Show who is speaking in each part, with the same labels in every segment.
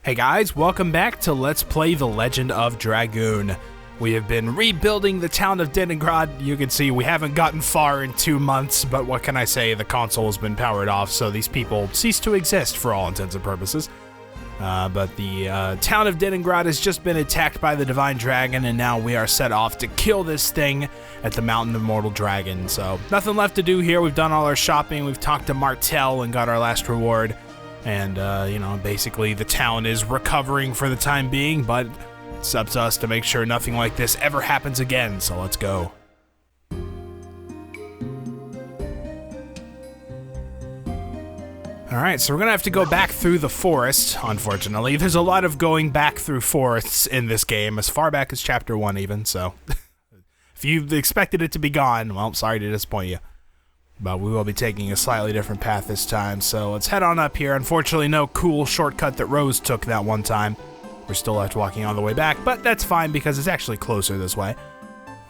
Speaker 1: Hey guys, welcome back to Let's Play The Legend of Dragoon. We have been rebuilding the town of Denengrad. You can see we haven't gotten far in 2 months, but what can I say, the console has been powered off, so these people cease to exist for all intents and purposes. But the town of Denengrad has just been attacked by the Divine Dragon, and now we are set off to kill this thing at the Mountain of Mortal Dragon. So, nothing left to do here. We've done all our shopping, we've talked to Martel and got our last reward. And, basically the town is recovering for the time being, but it's up to us to make sure nothing like this ever happens again, so let's go. Alright, so we're gonna have to go back through the forest, unfortunately. There's a lot of going back through forests in this game, as far back as Chapter 1 even, so... if you expected it to be gone, well, sorry to disappoint you. But we will be taking a slightly different path this time, so let's head on up here. Unfortunately, no cool shortcut that Rose took that one time. We're still left walking all the way back, but that's fine because it's actually closer this way.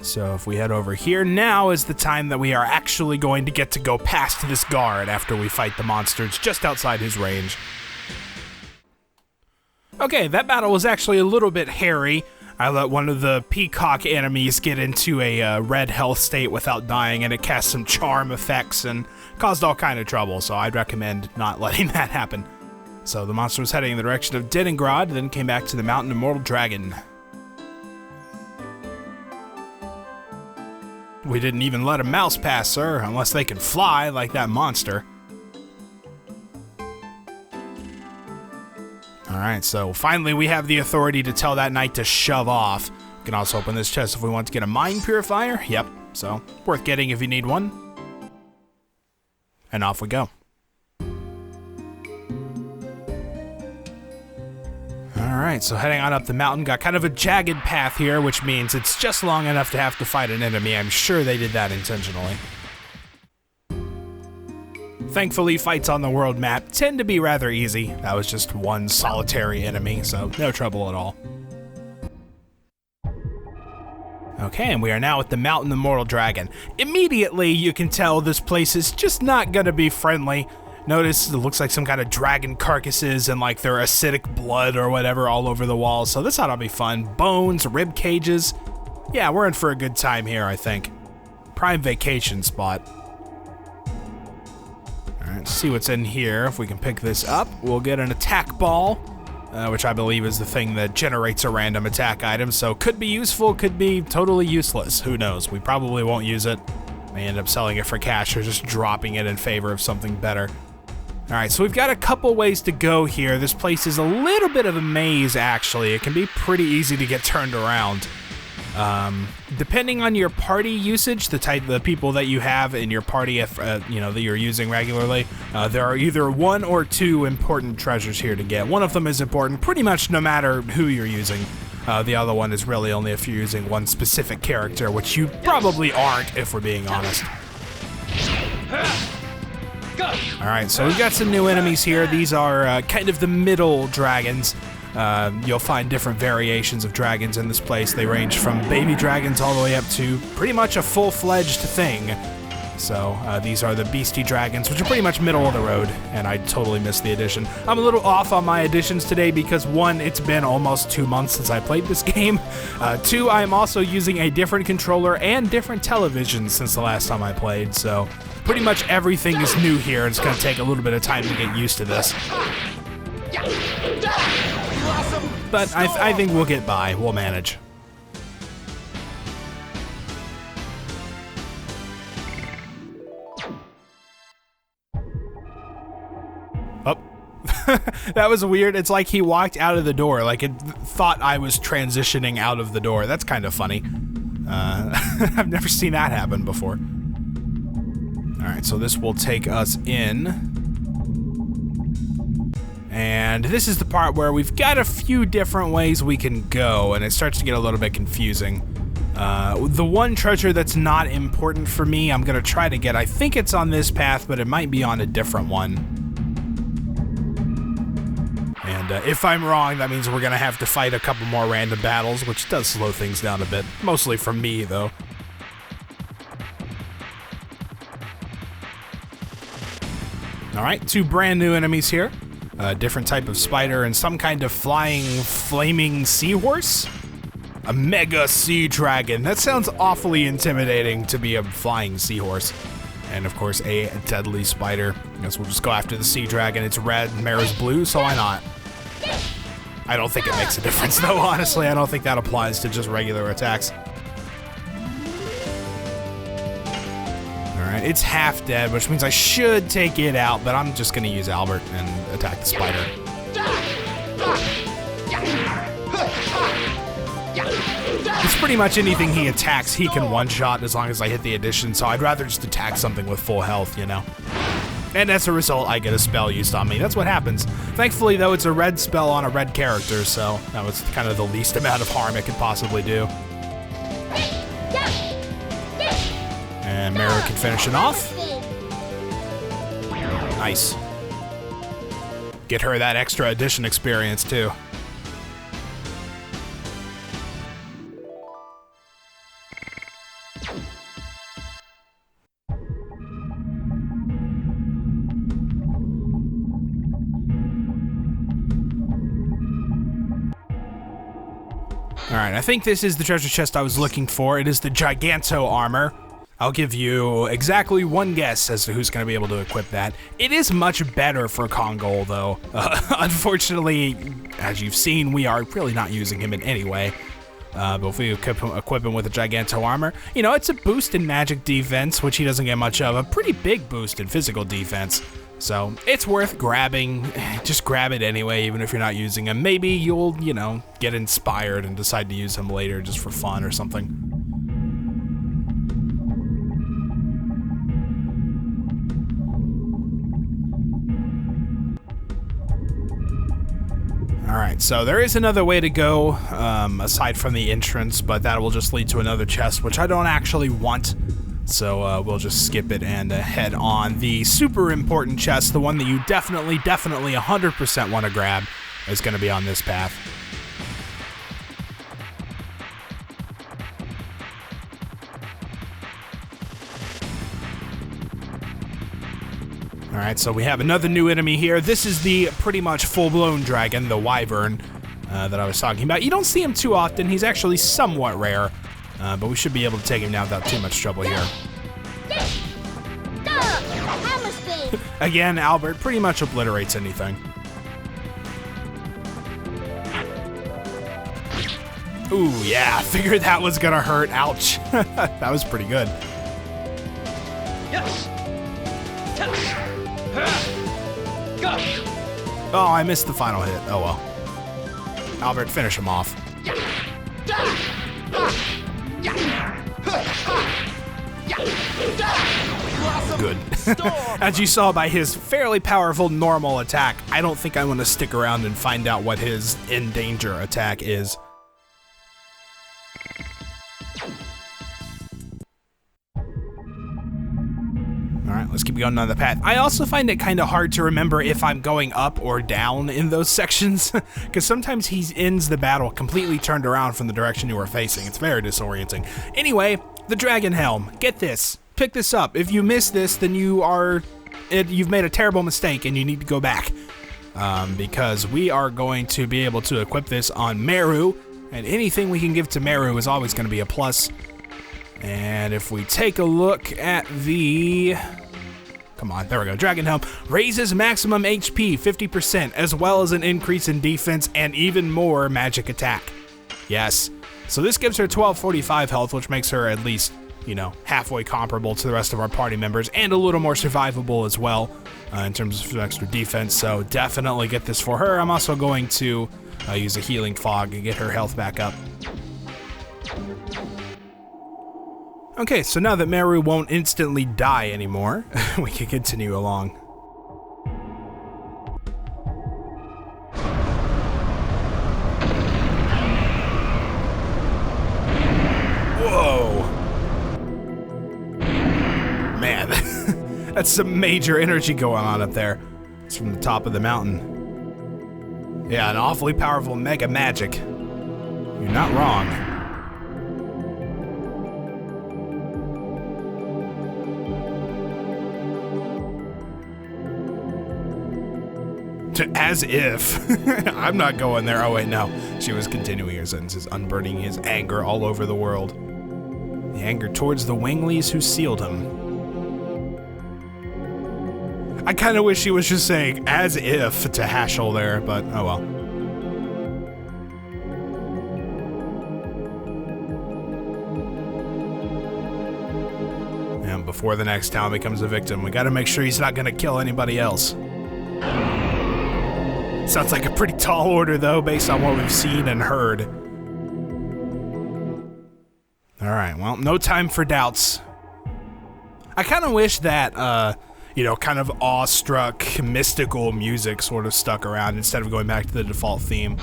Speaker 1: So if we head over here, now is the time that we are actually going to get to go past this guard after we fight the monsters just outside his range. Okay, that battle was actually a little bit hairy. I let one of the peacock enemies get into a red health state without dying, and it cast some charm effects and caused all kind of trouble, so I'd recommend not letting that happen. So the monster was heading in the direction of Denengrad, then came back to the Mountain of Mortal Dragon. We didn't even let a mouse pass, sir, unless they can fly like that monster. Alright, so finally we have the authority to tell that knight to shove off. We can also open this chest if we want to get a mind purifier. Yep, so worth getting if you need one. And off we go. Alright, so heading on up the mountain, got kind of a jagged path here, which means it's just long enough to have to fight an enemy. I'm sure they did that intentionally. Thankfully, fights on the world map tend to be rather easy. That was just one solitary enemy, so no trouble at all. Okay, and we are now at the Mountain of Mortal Dragon. Immediately, you can tell this place is just not gonna be friendly. Notice it looks like some kind of dragon carcasses and like their acidic blood or whatever all over the walls, so this ought to be fun. Bones, rib cages. Yeah, we're in for a good time here, I think. Prime vacation spot. Alright, let's see what's in here. If we can pick this up, we'll get an attack ball, which I believe is the thing that generates a random attack item, so could be useful, could be totally useless. Who knows? We probably won't use it. May end up selling it for cash or just dropping it in favor of something better. Alright, so we've got a couple ways to go here. This place is a little bit of a maze, actually. It can be pretty easy to get turned around. Depending on your party usage, the people that you have in your party, if, that you're using regularly, there are either 1 or 2 important treasures here to get. One of them is important pretty much no matter who you're using. The other one is really only if you're using one specific character, which you probably aren't, if we're being honest. Alright, so we've got some new enemies here. These are kind of the middle dragons. You'll find different variations of dragons in this place. They range from baby dragons all the way up to pretty much a full-fledged thing. So these are the Beastie Dragons, which are pretty much middle of the road, and I totally missed the addition. I'm a little off on my additions today because 1, it's been almost 2 months since I played this game. 2, I'm also using a different controller and different television since the last time I played, so pretty much everything is new here, and it's going to take a little bit of time to get used to this. But I think we'll get by. We'll manage. Oh. That was weird. It's like he walked out of the door, like it thought I was transitioning out of the door. That's kind of funny. I've never seen that happen before. Alright, so this will take us in. And this is the part where we've got a few different ways we can go, and it starts to get a little bit confusing. The one treasure that's not important for me, I'm gonna try to get. I think it's on this path, but it might be on a different one. And if I'm wrong, that means we're gonna have to fight a couple more random battles, which does slow things down a bit. Mostly for me, though. Alright, 2 brand new enemies here. a different type of spider, and some kind of flying, flaming seahorse? A mega sea dragon. That sounds awfully intimidating to be a flying seahorse. And of course, a deadly spider. I guess we'll just go after the sea dragon. It's red, Mara's blue, so why not? I don't think it makes a difference, though, honestly. I don't think that applies to just regular attacks. Alright, it's half dead, which means I should take it out, but I'm just going to use Albert and attack the spider. It's pretty much anything he attacks, he can one-shot as long as I hit the addition, so I'd rather just attack something with full health, you know? And as a result, I get a spell used on me. That's what happens. Thankfully, though, it's a red spell on a red character, so that was kind of the least amount of harm it could possibly do. And Mara can finish it off. Nice. Get her that extra addition experience, too. Alright, I think this is the treasure chest I was looking for. It is the Giganto armor. I'll give you exactly one guess as to who's going to be able to equip that. It is much better for Kongol, though. Unfortunately, as you've seen, we are really not using him in any way. But if we equip him with a Giganto armor, you know, it's a boost in magic defense, which he doesn't get much of. A pretty big boost in physical defense. So it's worth grabbing. Just grab it anyway, even if you're not using him. Maybe you'll, you know, get inspired and decide to use him later just for fun or something. Alright, so there is another way to go, aside from the entrance, but that will just lead to another chest, which I don't actually want. So we'll just skip it and head on. The super important chest, the one that you definitely 100% want to grab, is going to be on this path. Alright, so we have another new enemy here. This is the pretty much full-blown dragon, the Wyvern, that I was talking about. You don't see him too often. He's actually somewhat rare. But we should be able to take him down without too much trouble here. Again, Albert pretty much obliterates anything. Ooh, yeah, figured that was gonna hurt. Ouch. That was pretty good. Oh, I missed the final hit. Oh well. Albert, finish him off. Good. As you saw by his fairly powerful normal attack, I don't think I want to stick around and find out what his in danger attack is. Alright, let's keep going on the path. I also find it kind of hard to remember if I'm going up or down in those sections, because sometimes he ends the battle completely turned around from the direction you were facing. It's very disorienting. Anyway, the Dragon Helm. Get this. Pick this up. If you miss this, then you've made a terrible mistake and you need to go back. Because we are going to be able to equip this on Meru, and anything we can give to Meru is always going to be a plus. And if we take a look at the... Come on, there we go. Dragon Helm raises maximum HP 50%, as well as an increase in defense and even more magic attack. Yes. So this gives her 1245 health, which makes her at least, you know, halfway comparable to the rest of our party members, and a little more survivable as well in terms of extra defense. So definitely get this for her. I'm also going to use a healing fog and get her health back up. Okay, so now that Meru won't instantly die anymore, we can continue along. Whoa! Man, that's some major energy going on up there. It's from the top of the mountain. Yeah, an awfully powerful mega magic. You're not wrong. As if. I'm not going there. Oh, wait, no. She was continuing her sentences, unburdening his anger all over the world. The anger towards the Winglies who sealed him. I kind of wish she was just saying, as if, to Hashel there, but oh well. And before the next town becomes a victim, we gotta make sure he's not gonna kill anybody else. Sounds like a pretty tall order, though, based on what we've seen and heard. Alright, well, no time for doubts. I kind of wish that, you know, kind of awestruck, mystical music sort of stuck around instead of going back to the default theme.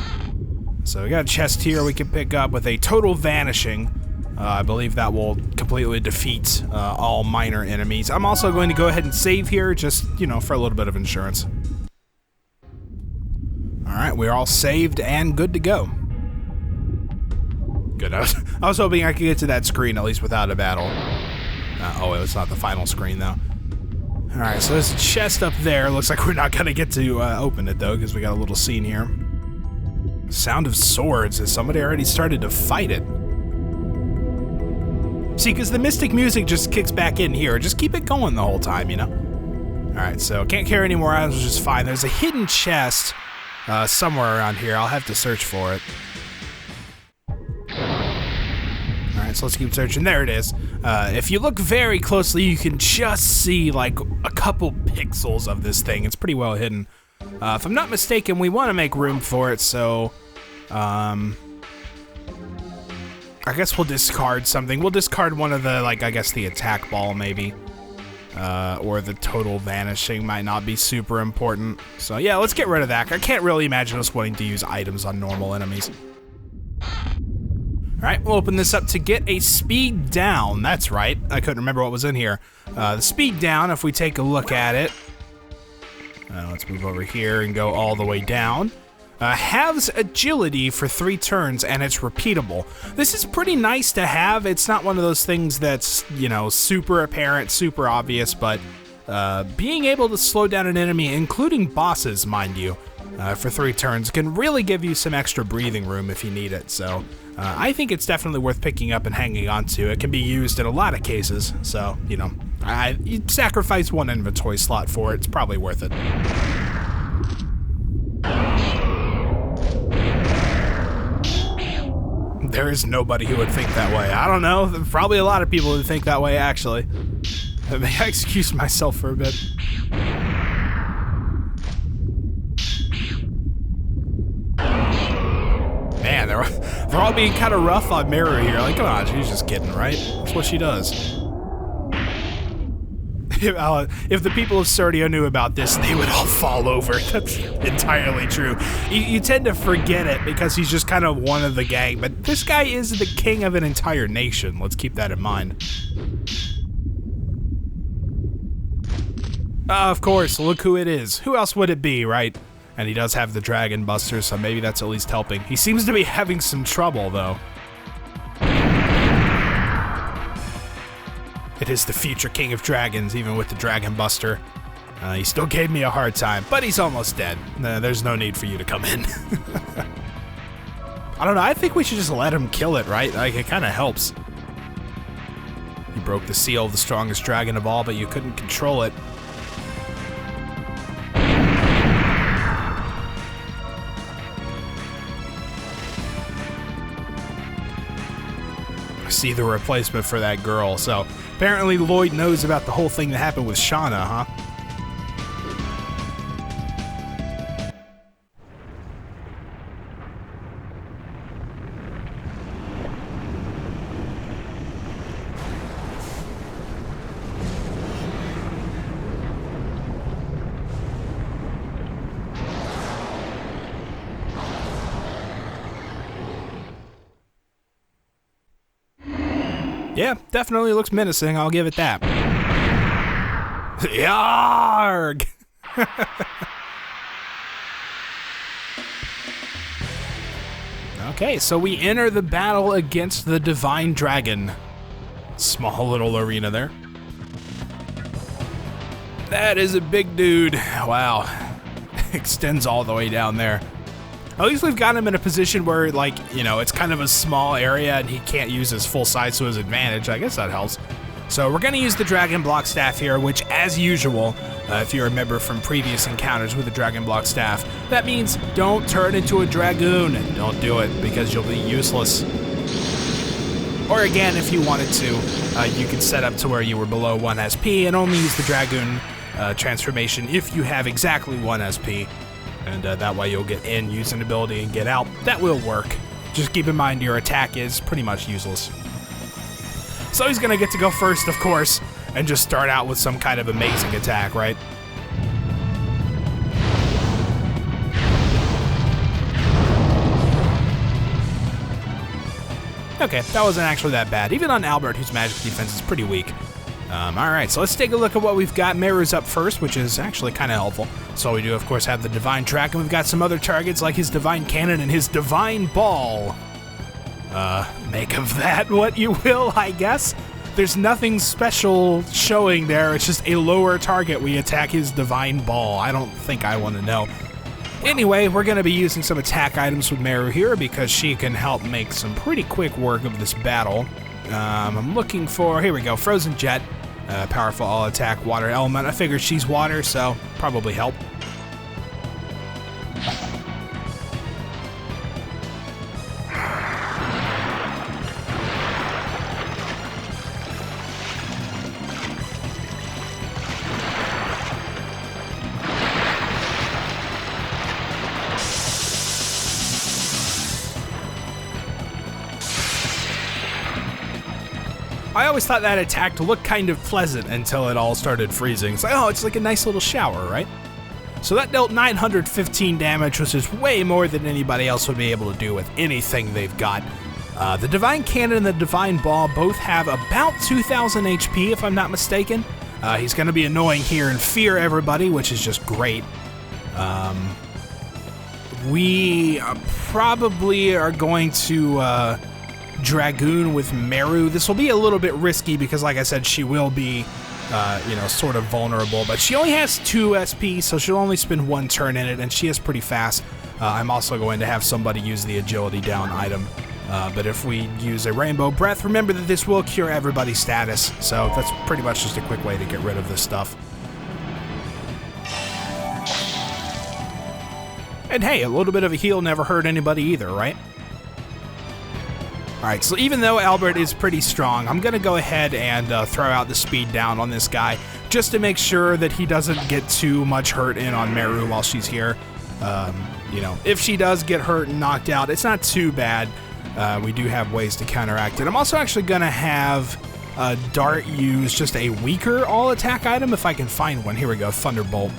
Speaker 1: So we got a chest here we can pick up with a total vanishing. I believe that will completely defeat all minor enemies. I'm also going to go ahead and save here, just, you know, for a little bit of insurance. Alright, we're all saved and good to go. Good. I was hoping I could get to that screen, at least without a battle. Oh, it's not the final screen, though. Alright, so there's a chest up there. Looks like we're not going to get to open it, though, because we got a little scene here. Sound of swords. Has somebody already started to fight it? See, because the mystic music just kicks back in here. Just keep it going the whole time, you know? Alright, so can't carry any more items, which is fine. There's a hidden chest somewhere around here. I'll have to search for it. Alright, so let's keep searching. There it is. If you look very closely, you can just see, like, a couple pixels of this thing. It's pretty well hidden. If I'm not mistaken, we want to make room for it, so... I guess we'll discard something. We'll discard one of the, like, I guess the attack ball, maybe. Or the total vanishing might not be super important. So yeah, let's get rid of that. I can't really imagine us wanting to use items on normal enemies. Alright, we'll open this up to get a speed down. That's right, I couldn't remember what was in here. The speed down, if we take a look at it. Let's move over here and go all the way down. Halves agility for 3 turns, and it's repeatable. This is pretty nice to have. It's not one of those things that's, you know, super apparent, super obvious, but being able to slow down an enemy, including bosses, mind you, for 3 turns can really give you some extra breathing room if you need it. So I think it's definitely worth picking up and hanging on to. It can be used in a lot of cases, so, you know, you sacrifice 1 inventory slot for it. It's probably worth it. There is nobody who would think that way. I don't know. Probably a lot of people who think that way, actually. May I excuse myself for a bit? Man, they're all being kind of rough on Mirror here. Like, come on, she's just kidding, right? That's what she does. If the people of Serdio knew about this, they would all fall over. That's entirely true. You tend to forget it because he's just kind of one of the gang, but this guy is the king of an entire nation. Let's keep that in mind. Of course, look who it is. Who else would it be, right? And he does have the Dragon Buster, so maybe that's at least helping. He seems to be having some trouble, though. It is the future king of dragons, even with the Dragon Buster. He still gave me a hard time, but he's almost dead. There's no need for you to come in. I don't know, I think we should just let him kill it, right? Like, it kind of helps. You broke the seal of the strongest dragon of all, but you couldn't control it. I see the replacement for that girl, so... Apparently Lloyd knows about the whole thing that happened with Shauna, huh? Yeah, definitely looks menacing, I'll give it that. Yarg! Okay, so we enter the battle against the Divine Dragon. Small little arena there. That is a big dude. Wow. extends all the way down there. At least we've got him in a position where, like, you know, it's kind of a small area and he can't use his full size to his advantage. I guess that helps. So we're going to use the Dragon Block Staff here, which, as usual, if you remember from previous encounters with the Dragon Block Staff, that means don't turn into a Dragoon. Don't do it, because you'll be useless. Or again, if you wanted to, you could set up to where you were below 1 SP and only use the Dragoon transformation if you have exactly 1 SP. And that way you'll get in, use an ability, and get out. That will work. Just keep in mind your attack is pretty much useless. So he's gonna get to go first, of course, and just start out with some kind of amazing attack, right? Okay, that wasn't actually that bad. Even on Albert, whose magic defense is pretty weak. Alright, so let's take a look at what we've got. Meru's up first, which is actually kind of helpful. So we do, of course, have the Divine Dragon. We've got some other targets like his Divine Cannon and his Divine Ball. Make of that what you will, I guess. There's nothing special showing there. It's just a lower target. We attack his Divine Ball. I don't think I want to know. Anyway, we're going to be using some attack items with Meru here because she can help make some pretty quick work of this battle. I'm looking for, here we go, Frozen Jet. Powerful all-attack water element. I figured she's water, so probably help. I always thought that attack looked kind of pleasant until it all started freezing. It's like, oh, it's like a nice little shower, right? So that dealt 915 damage, which is way more than anybody else would be able to do with anything they've got. The Divine Cannon and the Divine Ball both have about 2,000 HP, if I'm not mistaken. He's going to be annoying here and fear everybody, which is just great. We probably are going to Dragoon with Meru. This will be a little bit risky because, like I said, she will be, you know, sort of vulnerable. But she only has 2 SP, so she'll only spend 1 turn in it, and she is pretty fast. I'm also going to have somebody use the Agility Down item. But if we use a Rainbow Breath, remember that this will cure everybody's status. So that's pretty much just a quick way to get rid of this stuff. And hey, a little bit of a heal never hurt anybody either, right? Alright, so even though Albert is pretty strong, I'm going to go ahead and throw out the speed down on this guy, just to make sure that he doesn't get too much hurt in on Meru while she's here. You know, if she does get hurt and knocked out, it's not too bad. We do have ways to counteract it. I'm also actually going to have Dart use just a weaker all-attack item, if I can find one. Here we go, Thunderbolt.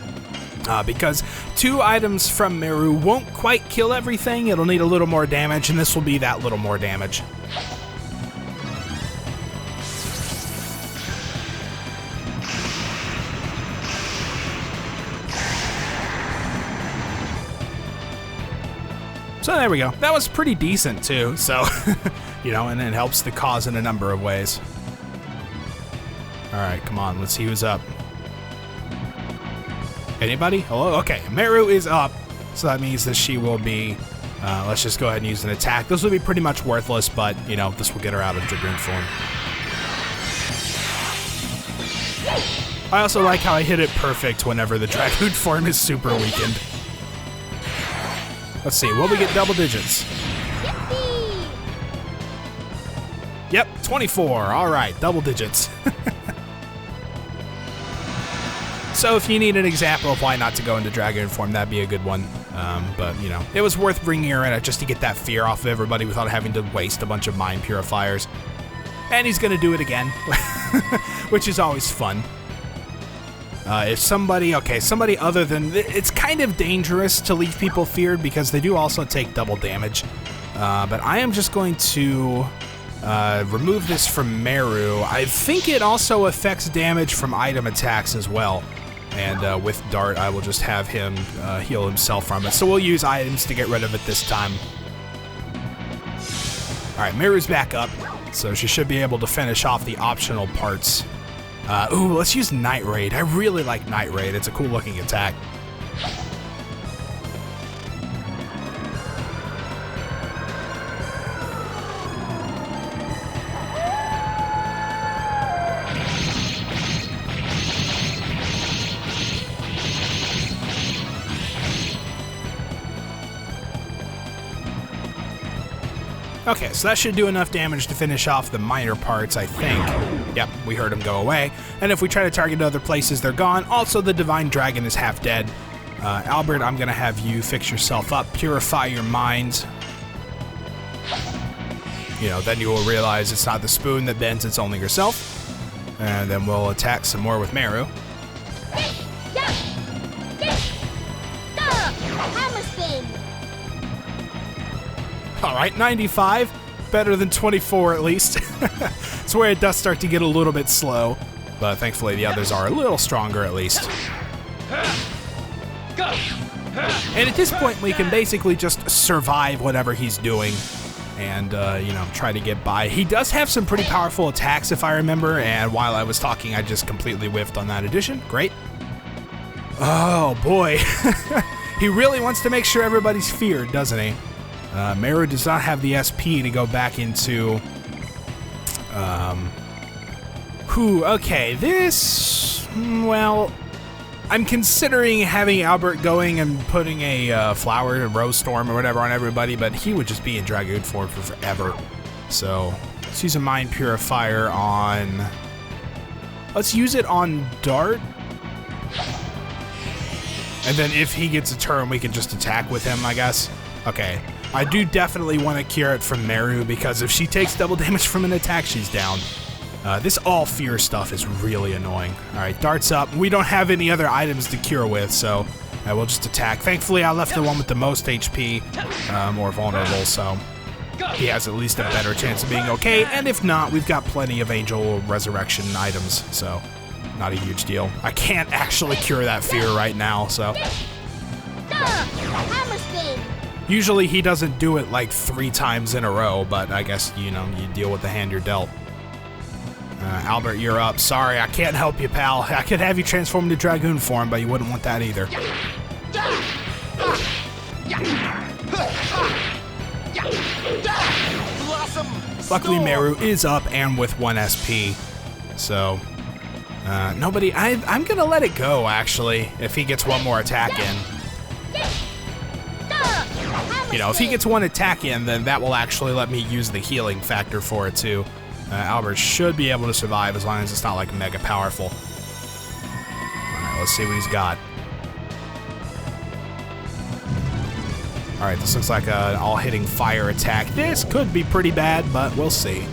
Speaker 1: Because 2 items from Meru won't quite kill everything. It'll need a little more damage, and this will be that little more damage. So there we go. That was pretty decent too, so, you know, and it helps the cause in a number of ways. Alright, come on, let's see who's up. Anybody? Hello? Okay, Meru is up, so that means that she will be, let's just go ahead and use an attack. This will be pretty much worthless, but, you know, this will get her out of Dragoon form. I also like how I hit it perfect whenever the Dragoon form is super weakened. Let's see, will we get double digits? Yep, 24. Alright, double digits. So if you need an example of why not to go into Dragoon form, that'd be a good one. But, you know, it was worth bringing her in just to get that fear off of everybody without having to waste a bunch of mind purifiers. And he's going to do it again, which is always fun. If somebody other than... It's kind of dangerous to leave people feared because they do also take double damage. But I am just going to remove this from Meru. I think it also affects damage from item attacks as well. And with Dart, I will just have him heal himself from it. So we'll use items to get rid of it this time. Alright, Meru's back up. So she should be able to finish off the optional parts. Ooh, let's use Night Raid. I really like Night Raid. It's a cool looking attack. Okay, so that should do enough damage to finish off the minor parts, I think. Yep, we heard him go away. And if we try to target other places, they're gone. Also, the Divine Dragon is half dead. Albert, I'm going to have you fix yourself up, purify your mind. You know, then you will realize it's not the spoon that bends, it's only yourself. And then we'll attack some more with Meru. Alright, 95. Better than 24 at least. It's where it does start to get a little bit slow. But thankfully the others are a little stronger at least. And at this point we can basically just survive whatever he's doing. And, you know, try to get by. He does have some pretty powerful attacks if I remember. And while I was talking I just completely whiffed on that addition. Great. Oh boy. He really wants to make sure everybody's feared, doesn't he? Meru does not have the SP to go back into... okay, this... Well, I'm considering having Albert going and putting a flower, a rose storm or whatever on everybody, but he would just be in Dragoon form for forever. So, let's use a Mind Purifier on... Let's use it on Dart. And then if he gets a turn, we can just attack with him, I guess. Okay. I do definitely want to cure it from Meru, because if she takes double damage from an attack, she's down. This all fear stuff is really annoying. Alright, Dart's up. We don't have any other items to cure with, so I will just attack. Thankfully, I left the one with the most HP more vulnerable, so he has at least a better chance of being okay. And if not, we've got plenty of Angel Resurrection items, so not a huge deal. I can't actually cure that fear right now, so... Usually he doesn't do it like 3 times in a row, but I guess, you know, you deal with the hand you're dealt. Albert, you're up. Sorry, I can't help you, pal. I could have you transform into Dragoon form, but you wouldn't want that either. Luckily, Meru is up and with 1 SP, so... nobody... I'm gonna let it go, actually, if he gets 1 more attack in. You know, if he gets 1 attack in, then that will actually let me use the healing factor for it, too. Albert should be able to survive as long as it's not, like, mega powerful. Alright, let's see what he's got. Alright, this looks like an all-hitting fire attack. This could be pretty bad, but we'll see.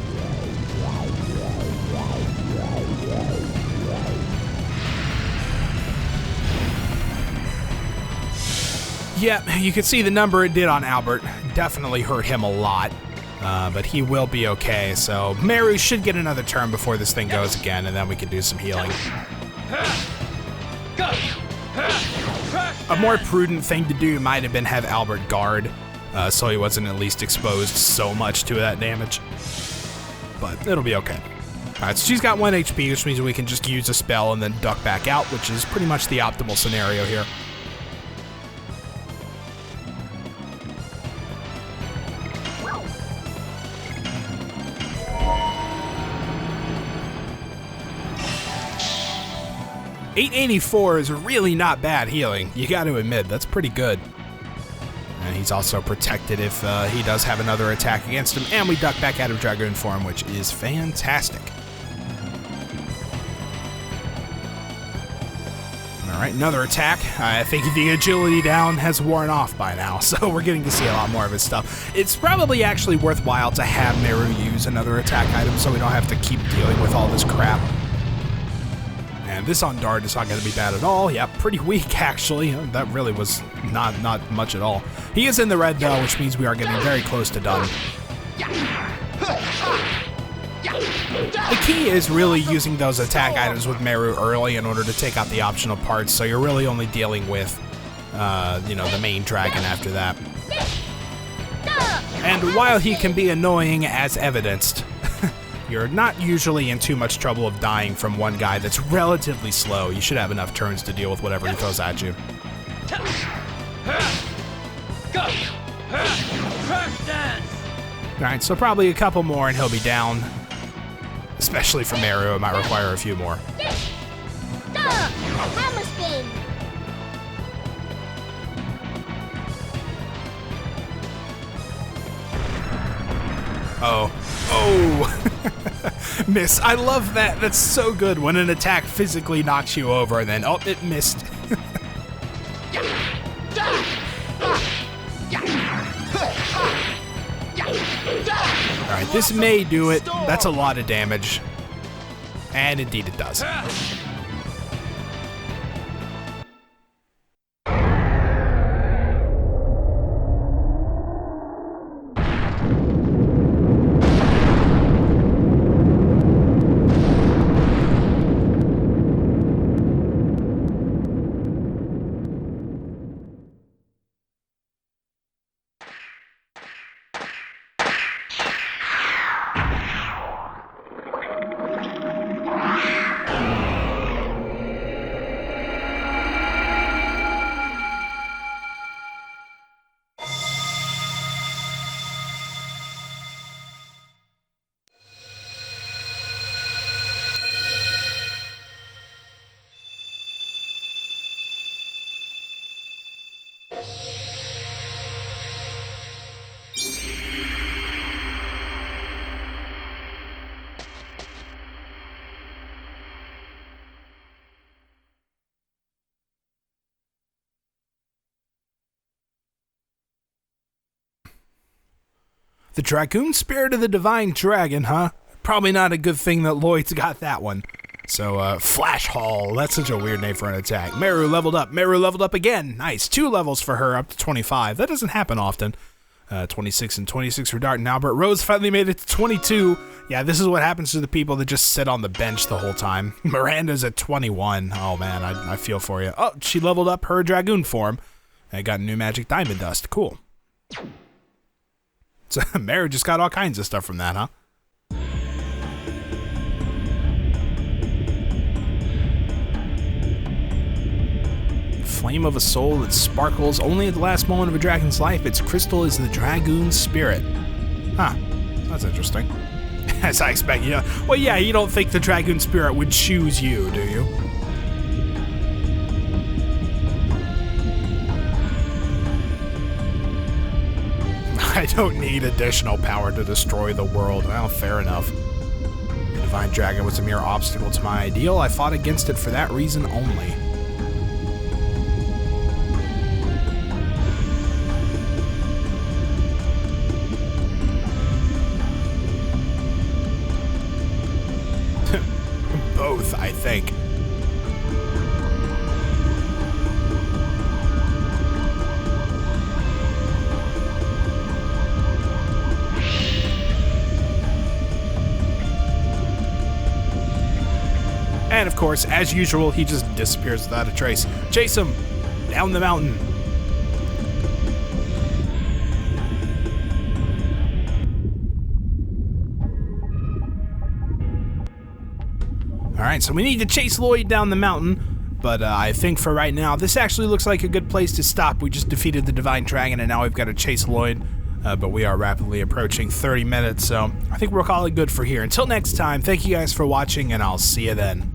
Speaker 1: Yeah, you can see the number it did on Albert. Definitely hurt him a lot, but he will be okay. So Meru should get another turn before this thing goes again, and then we can do some healing. A more prudent thing to do might have been have Albert guard, so he wasn't at least exposed so much to that damage. But it'll be okay. Alright, so she's got 1 HP, which means we can just use a spell and then duck back out, which is pretty much the optimal scenario here. $884 is really not bad healing. You got to admit, that's pretty good. And he's also protected if he does have another attack against him, and we duck back out of Dragoon form, which is fantastic. Alright, another attack. I think the agility down has worn off by now, so we're getting to see a lot more of his stuff. It's probably actually worthwhile to have Meru use another attack item so we don't have to keep dealing with all this crap. And this on Dart is not going to be bad at all. Yeah, pretty weak, actually. That really was not much at all. He is in the red, though, which means we are getting very close to done. The key is really using those attack items with Meru early in order to take out the optional parts, so you're really only dealing with, you know, the main dragon after that. And while he can be annoying as evidenced, you're not usually in too much trouble of dying from one guy that's relatively slow. You should have enough turns to deal with whatever he throws at you. Alright, so probably a couple more and he'll be down. Especially for Meru, it might require a few more. Oh. Oh! Miss. I love that. That's so good when an attack physically knocks you over and then, oh, it missed. Alright, this may do it. That's a lot of damage. And indeed it does. The Dragoon Spirit of the Divine Dragon, huh? Probably not a good thing that Lloyd's got that one. So, Flash Haul, that's such a weird name for an attack. Meru leveled up. Meru leveled up again. Nice. 2 levels for her, up to 25. That doesn't happen often. 26 and 26 for Dart and Albert. Rose finally made it to 22. Yeah, this is what happens to the people that just sit on the bench the whole time. Miranda's at 21. Oh, man, I feel for you. Oh, she leveled up her Dragoon form. And got new magic diamond dust. Cool. So, Meru just got all kinds of stuff from that, huh? Flame of a soul that sparkles only at the last moment of a dragon's life. Its crystal is the Dragoon Spirit. Huh. That's interesting. As I expect, yeah. Well, yeah, you don't think the Dragoon Spirit would choose you, do you? I don't need additional power to destroy the world. Well, fair enough. The Divine Dragon was a mere obstacle to my ideal. I fought against it for that reason only. Both, I think. And of course, as usual, he just disappears without a trace. Chase him! Down the mountain! Alright, so we need to chase Lloyd down the mountain, but I think for right now, this actually looks like a good place to stop. We just defeated the Divine Dragon, and now we've got to chase Lloyd, but we are rapidly approaching 30 minutes, so I think we'll call it good for here. Until next time, thank you guys for watching, and I'll see you then.